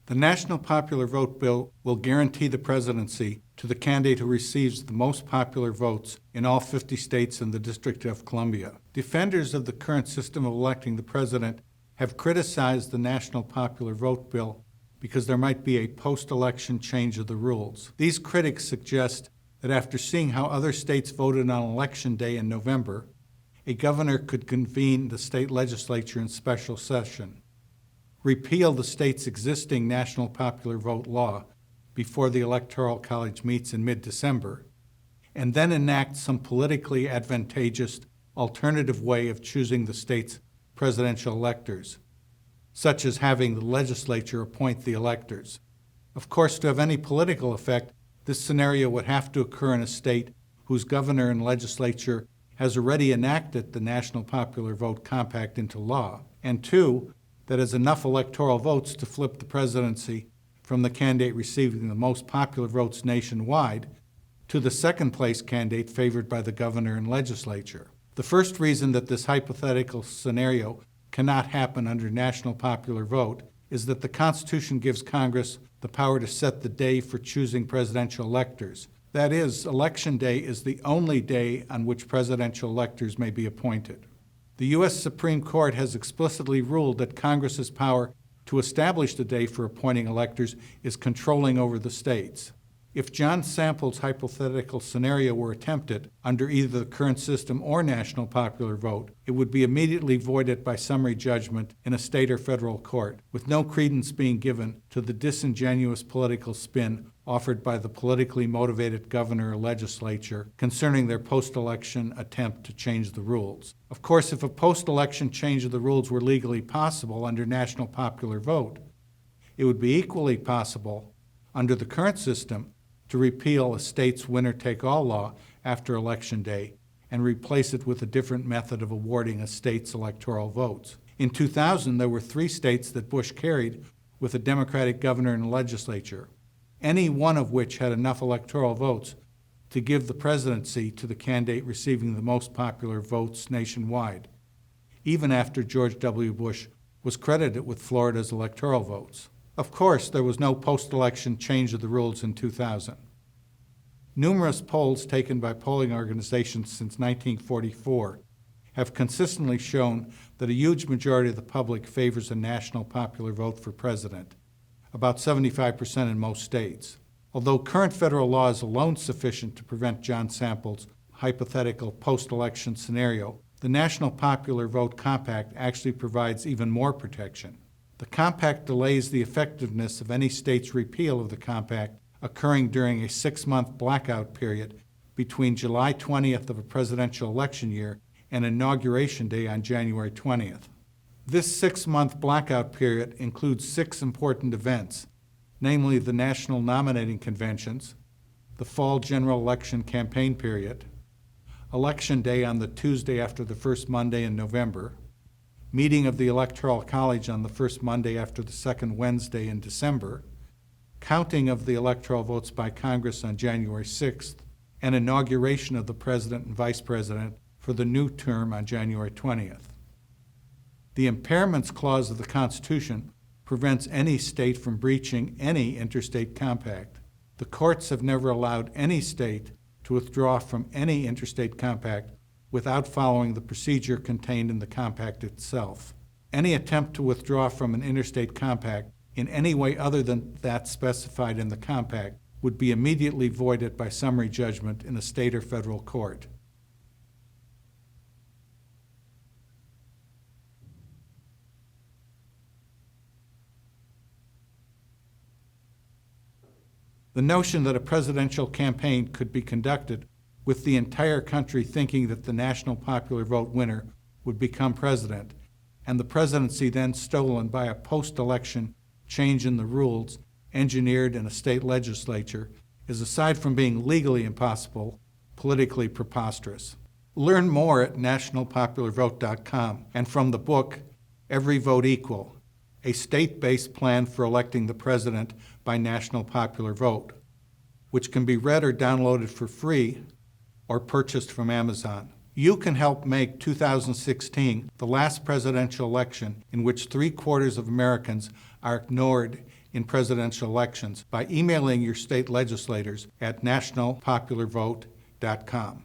The National Popular Vote Bill will guarantee the presidency to the candidate who receives the most popular votes in all 50 states and the District of Columbia. Defenders of the current system of electing the president have criticized the National Popular Vote Bill because there might be a post-election change of the rules. These critics suggest that after seeing how other states voted on Election Day in November, a governor could convene the state legislature in special session, repeal the state's existing national popular vote law before the Electoral College meets in mid-December, and then enact some politically advantageous alternative way of choosing the state's presidential electors, such as having the legislature appoint the electors. Of course, to have any political effect, this scenario would have to occur in a state whose governor and legislature has already enacted the National Popular Vote Compact into law, and two, that has enough electoral votes to flip the presidency from the candidate receiving the most popular votes nationwide to the second-place candidate favored by the governor and legislature. The first reason that this hypothetical scenario cannot happen under national popular vote is that the Constitution gives Congress the power to set the day for choosing presidential electors. That is, Election Day is the only day on which presidential electors may be appointed. The U.S. Supreme Court has explicitly ruled that Congress's power to establish the day for appointing electors is controlling over the states. If John Sample's hypothetical scenario were attempted under either the current system or national popular vote, it would be immediately voided by summary judgment in a state or federal court, with no credence being given to the disingenuous political spin offered by the politically motivated governor or legislature concerning their post-election attempt to change the rules. Of course, if a post-election change of the rules were legally possible under national popular vote, it would be equally possible under the current system to repeal a state's winner-take-all law after Election Day and replace it with a different method of awarding a state's electoral votes. In 2000, there were 3 states that Bush carried with a Democratic governor and legislature, any one of which had enough electoral votes to give the presidency to the candidate receiving the most popular votes nationwide, even after George W. Bush was credited with Florida's electoral votes. Of course, there was no post-election change of the rules in 2000. Numerous polls taken by polling organizations since 1944 have consistently shown that a huge majority of the public favors a national popular vote for president, about 75% in most states. Although current federal law is alone sufficient to prevent John Sample's hypothetical post-election scenario, the National Popular Vote Compact actually provides even more protection. The compact delays the effectiveness of any state's repeal of the compact occurring during a 6-month blackout period between July 20th of a presidential election year and Inauguration Day on January 20th. This 6-month blackout period includes 6 important events, namely the national nominating conventions, the fall general election campaign period, Election Day on the Tuesday after the first Monday in November, meeting of the Electoral College on the first Monday after the second Wednesday in December, counting of the electoral votes by Congress on January 6th, and inauguration of the President and Vice President for the new term on January 20th. The Impairments Clause of the Constitution prevents any state from breaching any interstate compact. The courts have never allowed any state to withdraw from any interstate compact without following the procedure contained in the compact itself. Any attempt to withdraw from an interstate compact in any way other than that specified in the compact would be immediately voided by summary judgment in a state or federal court. The notion that a presidential campaign could be conducted with the entire country thinking that the national popular vote winner would become president, and the presidency then stolen by a post-election change in the rules engineered in a state legislature, is, aside from being legally impossible, politically preposterous. Learn more at nationalpopularvote.com and from the book Every Vote Equal, a state-based plan for electing the president by national popular vote, which can be read or downloaded for free or purchased from Amazon. You can help make 2016 the last presidential election in which 3/4 of Americans are ignored in presidential elections by emailing your state legislators at nationalpopularvote.com.